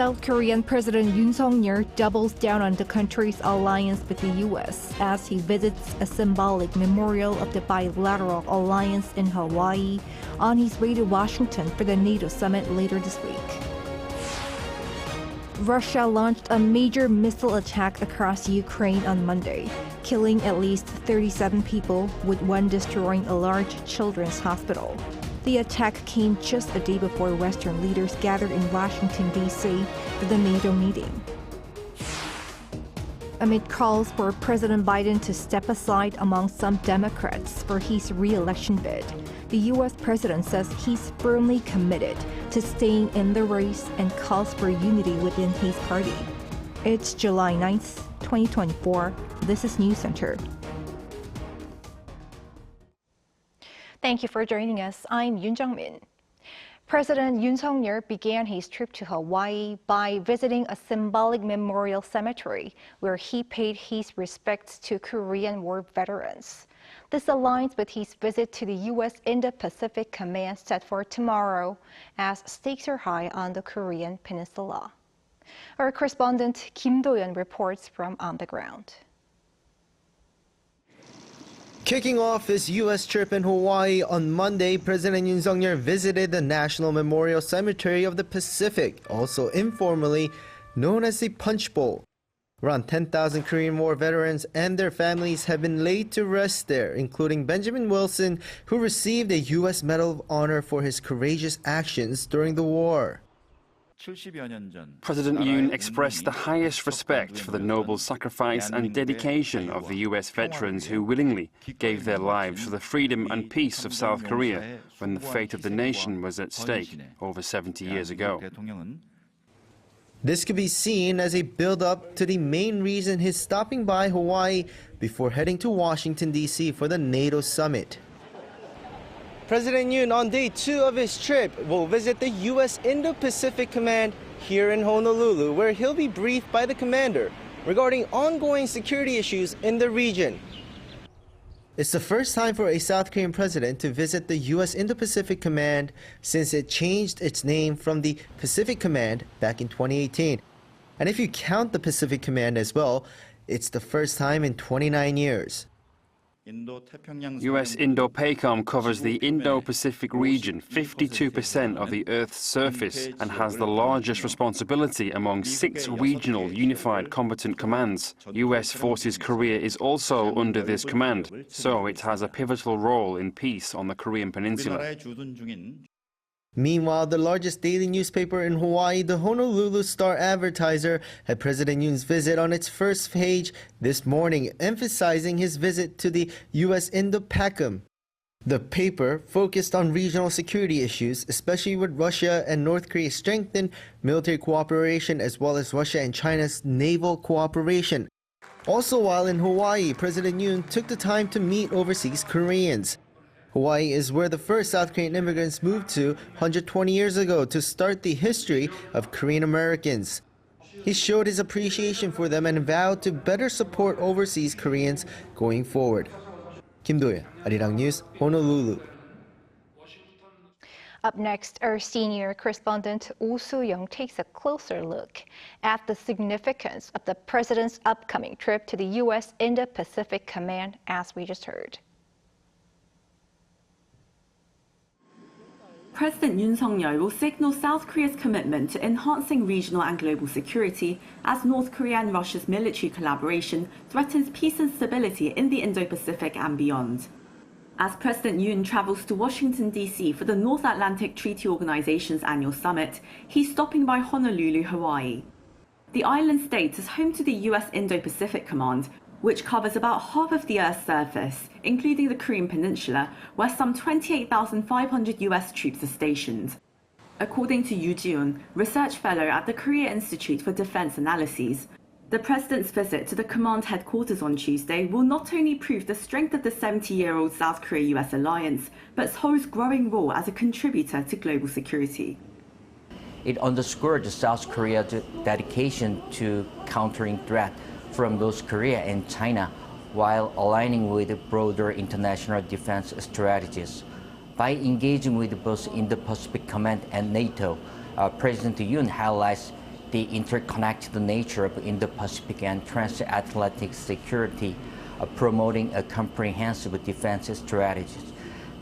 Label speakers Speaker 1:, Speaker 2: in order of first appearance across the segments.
Speaker 1: South Korean President Yoon Suk-yeol doubles down on the country's alliance with the U.S. as he visits a symbolic memorial of the bilateral alliance in Hawaii on his way to Washington for the NATO Summit later this week. Russia launched a major missile attack across Ukraine on Monday, killing at least 37 people, with one destroying a large children's hospital. The attack came just a day before Western leaders gathered in Washington, D.C. for the NATO meeting. Amid calls for President Biden to step aside among some Democrats for his re-election bid, the U.S. president says he's firmly committed to staying in the race and calls for unity within his party. It's July 9th, 2024. This is Newscenter. Thank you for joining us. I'm Yoon Min. President Yoon Suk-yeol began his trip to Hawaii by visiting a symbolic memorial cemetery where he paid his respects to Korean War veterans. This aligns with his visit to the U.S. Indo-Pacific Command set for tomorrow, as stakes are high on the Korean Peninsula. Our correspondent Kim Do-yeon reports from on the ground.
Speaker 2: Kicking off his U.S. trip in Hawaii on Monday, President Yoon Suk-yeol visited the National Memorial Cemetery of the Pacific, also informally known as the Punch Bowl. Around 10,000 Korean War veterans and their families have been laid to rest there, including Benjamin Wilson, who received a U.S. Medal of Honor for his courageous actions during the war.
Speaker 3: President Yoon expressed the highest respect for the noble sacrifice and dedication of the U.S. veterans who willingly gave their lives for the freedom and peace of South Korea when the fate of the nation was at stake over 70 years ago.
Speaker 2: This could be seen as a build-up to the main reason he's stopping by Hawaii before heading to Washington, D.C. for the NATO Summit. President Yoon, on day 2 of his trip, will visit the U.S. Indo-Pacific Command here in Honolulu, where he'll be briefed by the commander regarding ongoing security issues in the region. It's the first time for a South Korean president to visit the U.S. Indo-Pacific Command since it changed its name from the Pacific Command back in 2018. And if you count the Pacific Command as well, it's the first time in 29 years.
Speaker 3: U.S. INDOPACOM covers the Indo-Pacific region, 52% of the Earth's surface, and has the largest responsibility among 6 regional unified combatant commands. U.S. Forces Korea is also under this command, so it has a pivotal role in peace on the Korean Peninsula.
Speaker 2: Meanwhile, the largest daily newspaper in Hawaii, the Honolulu Star-Advertiser, had President Yoon's visit on its first page this morning, emphasizing his visit to the U.S. INDOPACOM. The paper focused on regional security issues, especially with Russia and North Korea's strengthened military cooperation, as well as Russia and China's naval cooperation. Also, while in Hawaii, President Yoon took the time to meet overseas Koreans. Hawaii is where the first South Korean immigrants moved to 120 years ago to start the history of Korean Americans. He showed his appreciation for them and vowed to better support overseas Koreans going forward. Kim Do-yeon, Arirang News, Honolulu.
Speaker 1: Up next, our senior correspondent Oh Soo-young takes a closer look at the significance of the president's upcoming trip to the U.S. Indo-Pacific Command, as we just heard.
Speaker 4: President Yoon Suk-yeol will signal South Korea's commitment to enhancing regional and global security as North Korea and Russia's military collaboration threatens peace and stability in the Indo-Pacific and beyond. As President Yoon travels to Washington, D.C. for the North Atlantic Treaty Organization's annual summit, he's stopping by Honolulu, Hawaii. The island state is home to the U.S. Indo-Pacific Command, which covers about half of the Earth's surface, including the Korean Peninsula, where some 28,500 U.S. troops are stationed. According to Yoo Ji-un, research fellow at the Korea Institute for Defense Analyses, the president's visit to the command headquarters on Tuesday will not only prove the strength of the 70-year-old South Korea-U.S. alliance, but Seoul's growing role as a contributor to global security.
Speaker 5: It underscored the South Korea's dedication to countering threats from North Korea and China, while aligning with broader international defense strategies. By engaging with both Indo-Pacific Command and NATO, President Yoon highlights the interconnected nature of Indo-Pacific and transatlantic security, promoting a comprehensive defense strategy.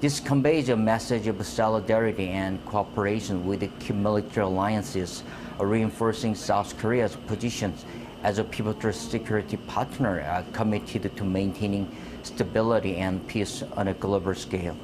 Speaker 5: This conveys a message of solidarity and cooperation with the key military alliances, reinforcing South Korea's position as a pivotal security partner committed to maintaining stability and peace on a global scale.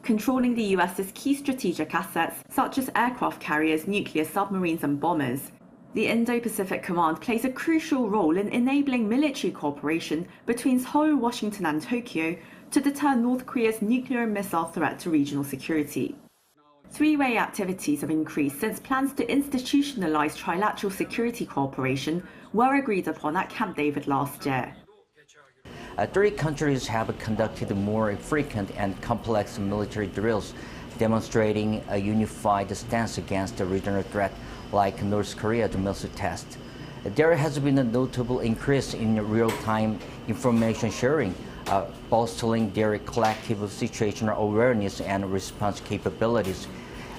Speaker 4: Controlling the US's key strategic assets, such as aircraft carriers, nuclear submarines and bombers, the Indo-Pacific Command plays a crucial role in enabling military cooperation between Seoul, Washington and Tokyo to deter North Korea's nuclear and missile threat to regional security. Three-way activities have increased since plans to institutionalize trilateral security cooperation were agreed upon at Camp David last year.
Speaker 5: 30 countries have conducted more frequent and complex military drills, demonstrating a unified stance against a regional threat like North Korea's missile test. There has been a notable increase in real-time information sharing, bolstering their collective situational awareness and response capabilities.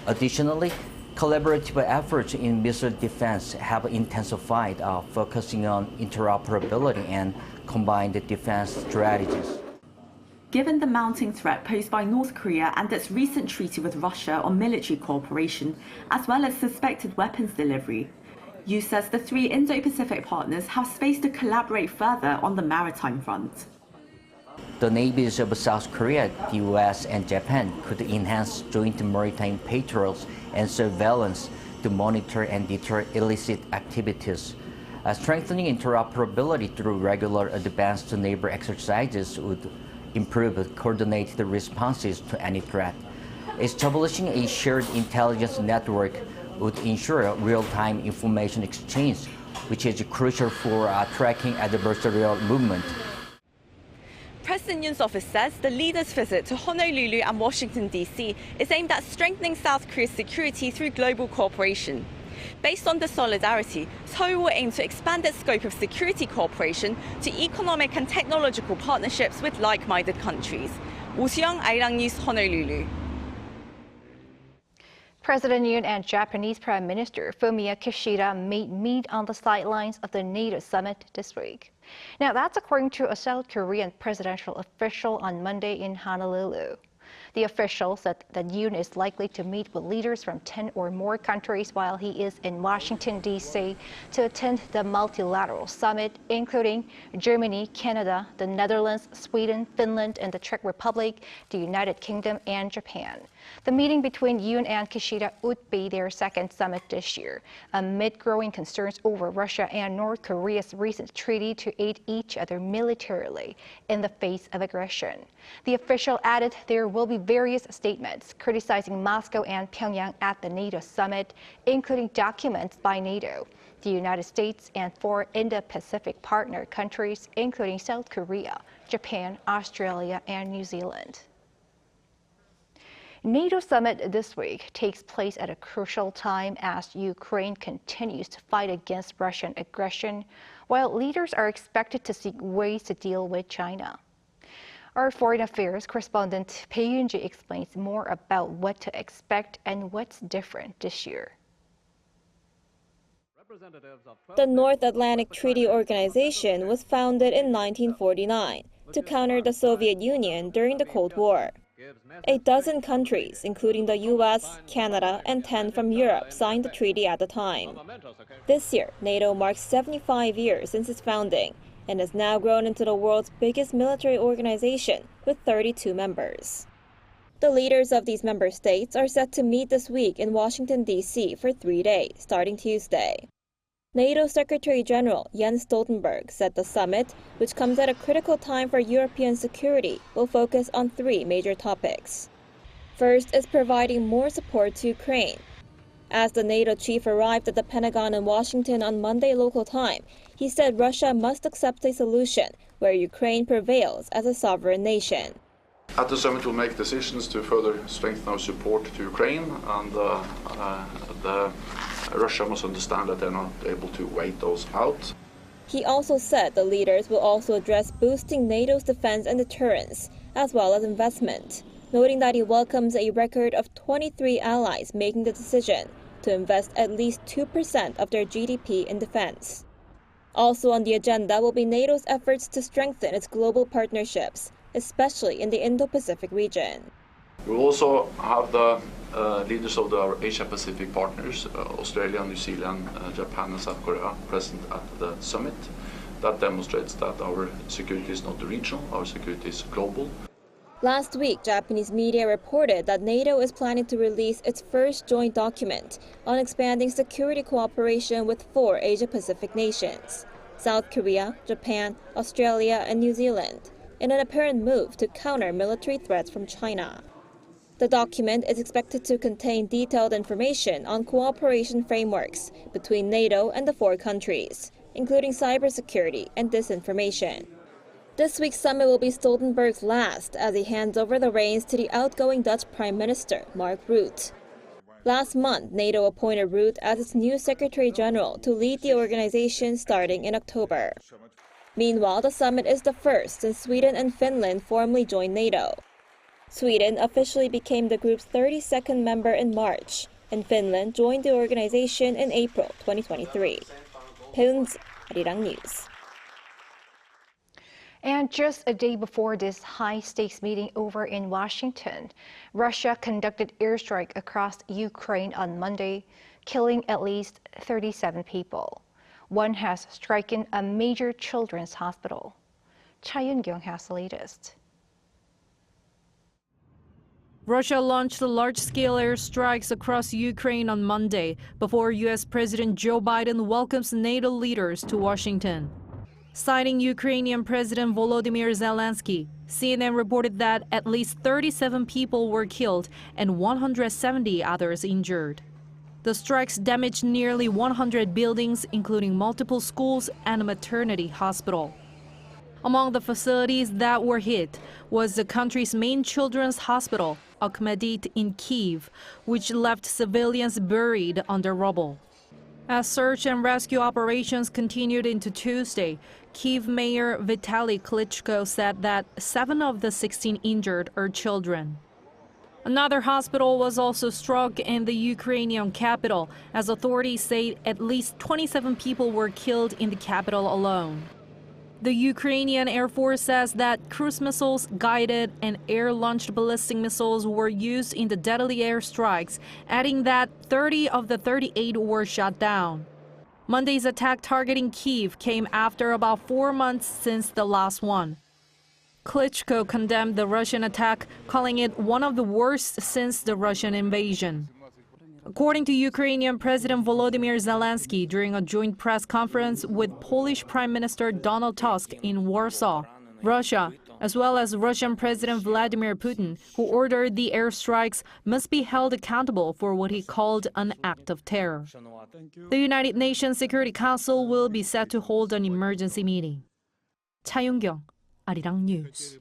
Speaker 5: Additionally, collaborative efforts in missile defense have intensified, focusing on interoperability and combined defense strategies.
Speaker 4: Given the mounting threat posed by North Korea and its recent treaty with Russia on military cooperation, as well as suspected weapons delivery, Yoon says the three Indo-Pacific partners have space to collaborate further on the maritime front.
Speaker 5: The navies of South Korea, the US, and Japan could enhance joint maritime patrols and surveillance to monitor and deter illicit activities. Strengthening interoperability through regular advanced naval exercises would improve coordinated responses to any threat. Establishing a shared intelligence network would ensure real-time information exchange, which is crucial for tracking adversarial movement.
Speaker 4: President Yoon's office says the leaders' visit to Honolulu and Washington, D.C. is aimed at strengthening South Korea's security through global cooperation. Based on this solidarity, Seoul will aim to expand its scope of security cooperation to economic and technological partnerships with like-minded countries. 오수영, Arirang News, Honolulu.
Speaker 1: President Yoon and Japanese Prime Minister Fumio Kishida may meet on the sidelines of the NATO Summit this week. Now, that's according to a South Korean presidential official on Monday in Honolulu. The official said that Yoon is likely to meet with leaders from 10 or more countries while he is in Washington, D.C. to attend the multilateral summit, including Germany, Canada, the Netherlands, Sweden, Finland, and the Czech Republic, the United Kingdom, and Japan. The meeting between Yoon and Kishida would be their second summit this year, amid growing concerns over Russia and North Korea's recent treaty to aid each other militarily in the face of aggression. The official added there will be various statements criticizing Moscow and Pyongyang at the NATO summit, including documents by NATO, the United States, and 4 Indo-Pacific partner countries, including South Korea, Japan, Australia, and New Zealand. NATO summit this week takes place at a crucial time as Ukraine continues to fight against Russian aggression, while leaders are expected to seek ways to deal with China. Our foreign affairs correspondent Yoon explains more about what to expect and what's different this year.
Speaker 6: The North Atlantic Treaty Organization was founded in 1949 to counter the Soviet Union during the Cold War. 12 countries, including the US, Canada, and 10 from Europe, signed the treaty at the time. This year, NATO marks 75 years since its founding and has now grown into the world's biggest military organization with 32 members. The leaders of these member states are set to meet this week in Washington, D.C. for 3 days, starting Tuesday. NATO Secretary General Jens Stoltenberg said the summit, which comes at a critical time for European security, will focus on 3 major topics. First is providing more support to Ukraine. As the NATO chief arrived at the Pentagon in Washington on Monday local time, he said Russia must accept a solution where Ukraine prevails as a sovereign nation.
Speaker 7: At the summit, we'll make decisions to further strengthen our support to Ukraine, and Russia must understand that they're not able to wait those out.
Speaker 6: He also said the leaders will also address boosting NATO's defense and deterrence, as well as investment, noting that he welcomes a record of 23 allies making the decision, to invest at least 2% of their GDP in defense. Also on the agenda will be NATO's efforts to strengthen its global partnerships, especially in the Indo-Pacific region.
Speaker 7: We will also have the leaders of our Asia-Pacific partners, Australia, New Zealand, Japan and South Korea, present at the summit. That demonstrates that our security is not regional, our security is global.
Speaker 6: Last week, Japanese media reported that NATO is planning to release its first joint document on expanding security cooperation with 4 Asia-Pacific nations: South Korea, Japan, Australia, and New Zealand, in an apparent move to counter military threats from China. The document is expected to contain detailed information on cooperation frameworks between NATO and the 4 countries, including cybersecurity and disinformation. This week's summit will be Stoltenberg's last as he hands over the reins to the outgoing Dutch Prime Minister, Mark Rutte. Last month, NATO appointed Rutte as its new Secretary General to lead the organization starting in October. Meanwhile, the summit is the first since Sweden and Finland formally joined NATO. Sweden officially became the group's 32nd member in March, and Finland joined the organization in April 2023. Arirang News.
Speaker 1: And just a day before this high-stakes meeting over in Washington, Russia conducted airstrike across Ukraine on Monday, killing at least 37 people. One has stricken a major children's hospital. Cha Eun-kyung has the latest.
Speaker 8: Russia launched large-scale airstrikes across Ukraine on Monday before U.S. President Joe Biden welcomes NATO leaders to Washington. Citing Ukrainian President Volodymyr Zelensky, CNN reported that at least 37 people were killed and 170 others injured. The strikes damaged nearly 100 buildings, including multiple schools and a maternity hospital. Among the facilities that were hit was the country's main children's hospital, Akhmedit in Kyiv, which left civilians buried under rubble. As search and rescue operations continued into Tuesday, Kyiv Mayor Vitaly Klitschko said that 7 of the 16 injured are children. Another hospital was also struck in the Ukrainian capital, as authorities say at least 27 people were killed in the capital alone. The Ukrainian Air Force says that cruise missiles, guided and air-launched ballistic missiles were used in the deadly airstrikes, adding that 30 of the 38 were shot down. Monday's attack targeting Kyiv came after about 4 months since the last one. Klitschko condemned the Russian attack, calling it one of the worst since the Russian invasion. According to Ukrainian President Volodymyr Zelensky during a joint press conference with Polish Prime Minister Donald Tusk in Warsaw, Russia, as well as Russian President Vladimir Putin, who ordered the airstrikes, must be held accountable for what he called an act of terror. The United Nations Security Council will be set to hold an emergency meeting. Cha Eun-kyung, Arirang News.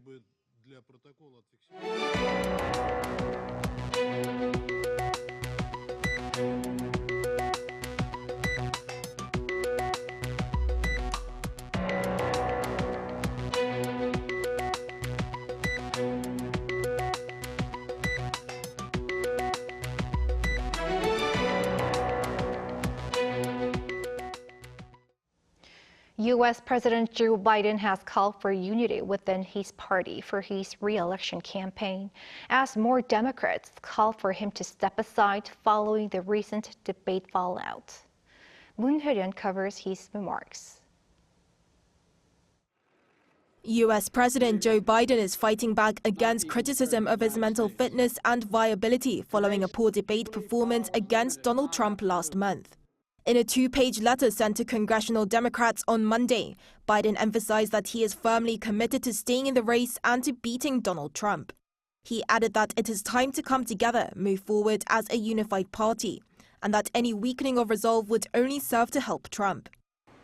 Speaker 1: U.S. President Joe Biden has called for unity within his party for his re-election campaign, as more Democrats call for him to step aside following the recent debate fallout. Moon Hye-ryun covers his remarks.
Speaker 9: U.S. President Joe Biden is fighting back against criticism of his mental fitness and viability following a poor debate performance against Donald Trump last month. In a 2-page letter sent to congressional Democrats on Monday, Biden emphasized that he is firmly committed to staying in the race and to beating Donald Trump. He added that it is time to come together, move forward as a unified party, and that any weakening of resolve would only serve to help Trump.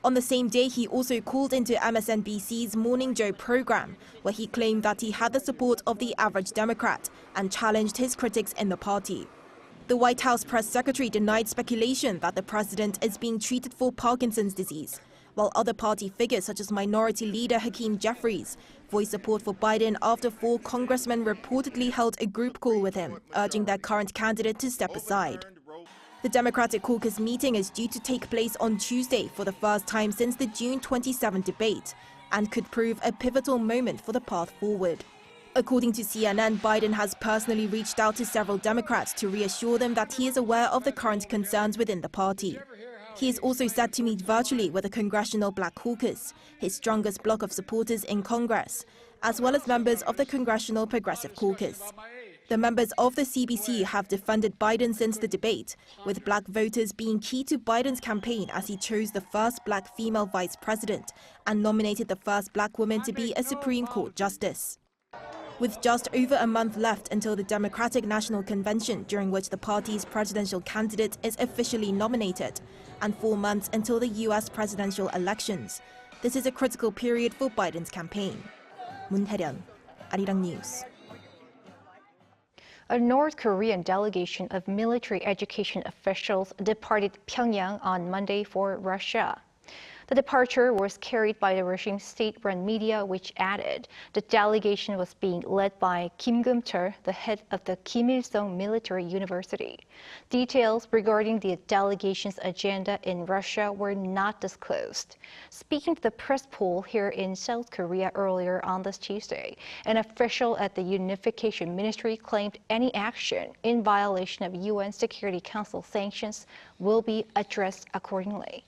Speaker 9: On the same day, he also called into MSNBC's Morning Joe program, where he claimed that he had the support of the average Democrat and challenged his critics in the party. The White House press secretary denied speculation that the president is being treated for Parkinson's disease, while other party figures such as Minority Leader Hakeem Jeffries voiced support for Biden after 4 congressmen reportedly held a group call with him, urging their current candidate to step aside. The Democratic caucus meeting is due to take place on Tuesday for the first time since the June 27 debate and could prove a pivotal moment for the path forward. According to CNN, Biden has personally reached out to several Democrats to reassure them that he is aware of the current concerns within the party. He is also set to meet virtually with the Congressional Black Caucus, his strongest bloc of supporters in Congress, as well as members of the Congressional Progressive Caucus. The members of the CBC have defended Biden since the debate, with black voters being key to Biden's campaign as he chose the first black female vice president and nominated the first black woman to be a Supreme Court justice. With just over a month left until the Democratic National Convention, during which the party's presidential candidate is officially nominated, and 4 months until the U.S. presidential elections, this is a critical period for Biden's campaign. Moon Hae-ryun, Arirang News.
Speaker 1: A North Korean delegation of military education officials departed Pyongyang on Monday for Russia. The departure was carried by the regime's state-run media, which added the delegation was being led by Kim Geum-chul, the head of the Kim Il-sung Military University. Details regarding the delegation's agenda in Russia were not disclosed. Speaking to the press pool here in South Korea earlier on this Tuesday, an official at the Unification Ministry claimed any action in violation of UN Security Council sanctions will be addressed accordingly.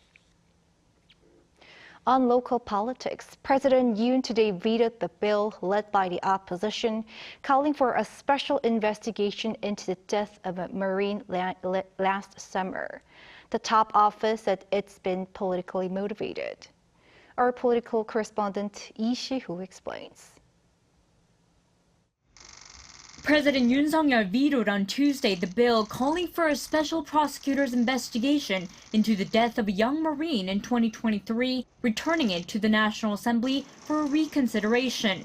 Speaker 1: On local politics, President Yoon today vetoed the bill led by the opposition, calling for a special investigation into the death of a Marine last summer. The top office said it's been politically motivated. Our political correspondent Lee Si-hoo explains.
Speaker 10: President Yoon Suk-yeol vetoed on Tuesday the bill calling for a special prosecutor's investigation into the death of a young Marine in 2023, returning it to the National Assembly for reconsideration.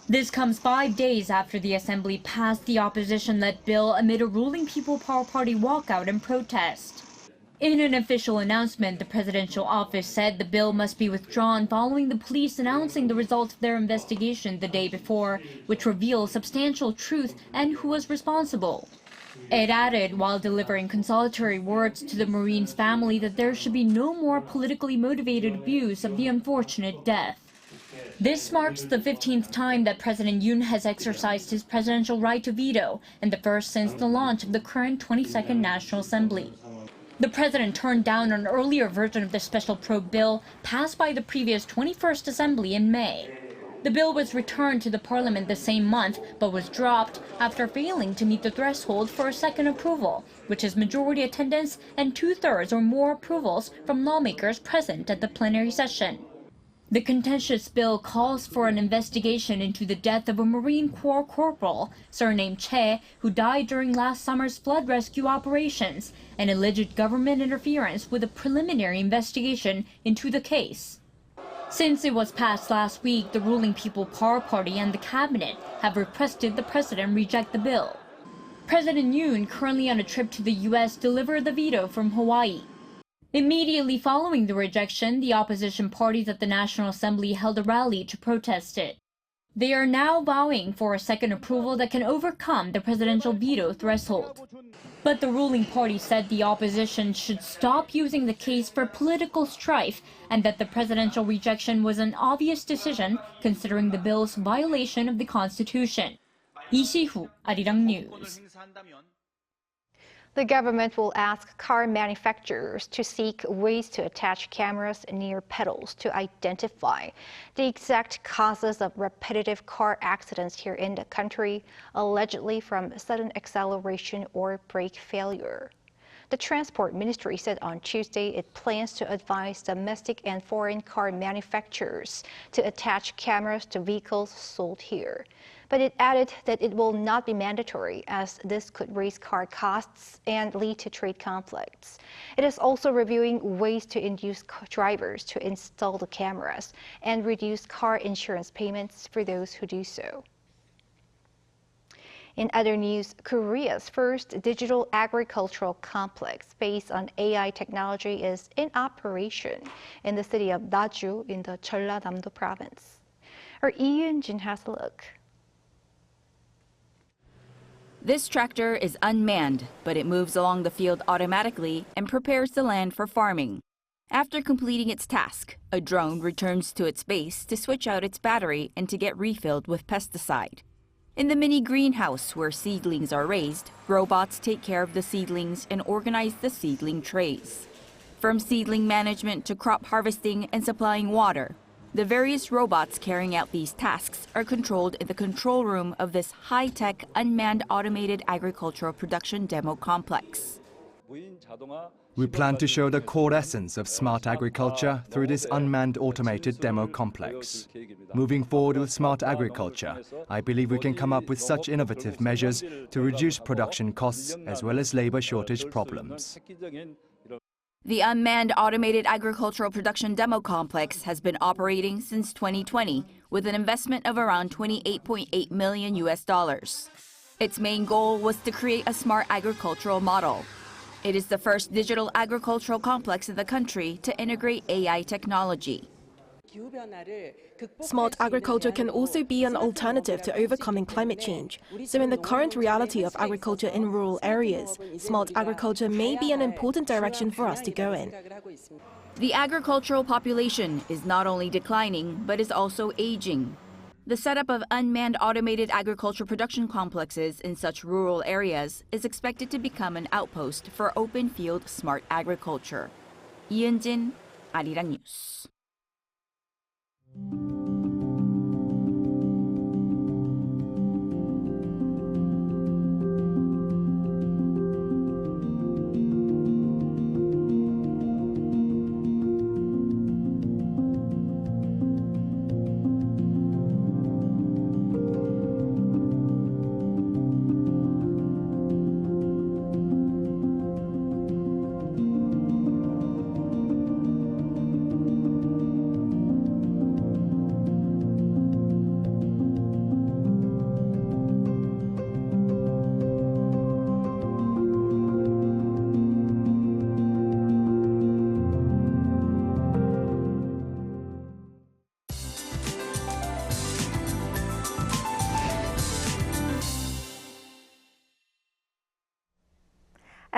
Speaker 10: This comes 5 days after the Assembly passed the opposition-led bill amid a ruling People Power Party walkout and protest. In an official announcement, the presidential office said the bill must be withdrawn following the police announcing the results of their investigation the day before, which revealed substantial truth and who was responsible. It added, while delivering consolatory words to the Marine's family, that there should be no more politically motivated abuse of the unfortunate death. This marks the 15th time that President Yoon has exercised his presidential right to veto, and the first since the launch of the current 22nd National Assembly. The president turned down an earlier version of the special probe bill passed by the previous 21st Assembly in May. The bill was returned to the parliament the same month, but was dropped after failing to meet the threshold for a second approval, which is majority attendance and 2/3 or more approvals from lawmakers present at the plenary session. The contentious bill calls for an investigation into the death of a Marine Corps corporal, surnamed Che, who died during last summer's flood rescue operations, and alleged government interference with a preliminary investigation into the case. Since it was passed last week, the ruling People Power Party and the cabinet have requested the president reject the bill. President Yoon, currently on a trip to the U.S., delivered the veto from Hawaii. Immediately following the rejection, the opposition parties at the National Assembly held a rally to protest it. They are now vowing for a second approval that can overcome the presidential veto threshold. But the ruling party said the opposition should stop using the case for political strife and that the presidential rejection was an obvious decision considering the bill's violation of the Constitution. Lee Si-hoo, Arirang News.
Speaker 1: The government will ask car manufacturers to seek ways to attach cameras near pedals to identify the exact causes of repetitive car accidents here in the country, allegedly from sudden acceleration or brake failure. The Transport Ministry said on Tuesday it plans to advise domestic and foreign car manufacturers to attach cameras to vehicles sold here. But it added that it will not be mandatory, as this could raise car costs and lead to trade conflicts. It is also reviewing ways to induce drivers to install the cameras and reduce car insurance payments for those who do so. In other news, Korea's first digital agricultural complex based on AI technology is in operation in the city of Daju in the Jeollanam-do province. Our Yoon has a look.
Speaker 11: This tractor is unmanned, but it moves along the field automatically and prepares the land for farming. After completing its task, a drone returns to its base to switch out its battery and to get refilled with pesticide. In the mini greenhouse where seedlings are raised, robots take care of the seedlings and organize the seedling trays. From seedling management to crop harvesting and supplying water, the various robots carrying out these tasks are controlled in the control room of this high-tech, unmanned automated agricultural production demo complex.
Speaker 12: We plan to show the core essence of smart agriculture through this unmanned automated demo complex. Moving forward with smart agriculture, I believe we can come up with such innovative measures to reduce production costs as well as labor shortage problems.
Speaker 11: The unmanned automated agricultural production demo complex has been operating since 2020 with an investment of around $28.8 million. Its main goal was to create a smart agricultural model. It is the first digital agricultural complex in the country to integrate AI technology.
Speaker 9: Smart agriculture can also be an alternative to overcoming climate change. So in the current reality of agriculture in rural areas, smart agriculture may be an important direction for us to go in.
Speaker 11: The agricultural population is not only declining, but is also aging. The setup of unmanned automated agriculture production complexes in such rural areas is expected to become an outpost for open field smart agriculture. Yoon, Arirang News.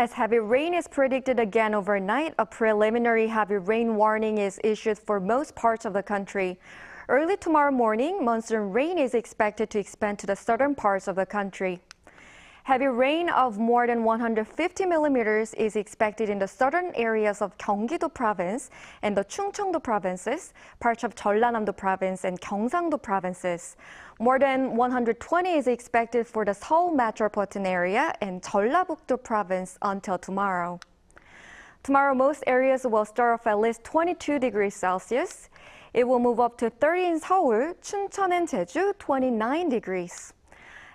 Speaker 13: As heavy rain is predicted again overnight, a preliminary heavy rain warning is issued for most parts of the country. Early tomorrow morning, monsoon rain is expected to expand to the southern parts of the country. Heavy rain of more than 150 millimeters is expected in the southern areas of Gyeonggi-do province and the Chungcheong-do provinces, parts of Jeollanam-do province and Gyeongsang-do provinces. More than 120 is expected for the Seoul metropolitan area and Jeollabuk-do province until tomorrow. Tomorrow, most areas will start off at least 22 degrees Celsius. It will move up to 30 in Seoul, Chuncheon and Jeju, 29 degrees.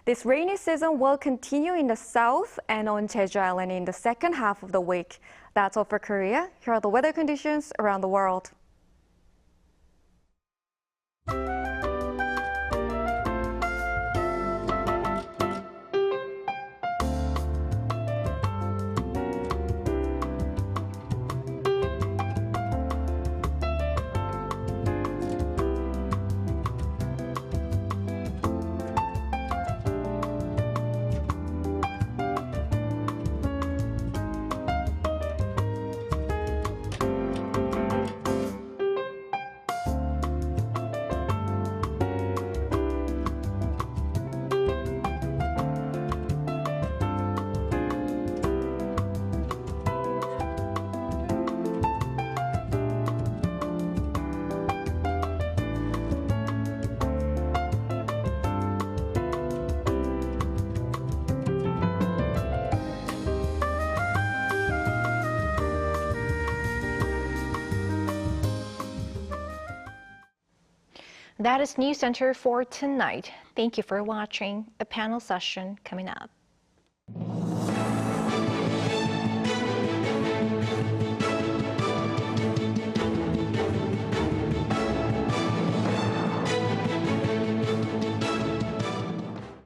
Speaker 13: This rainy season will continue in the south and on Jeju Island in the second half of the week. That's all for Korea. Here are the weather conditions around the world. That is Newscenter for tonight. Thank you for watching. A panel session coming up.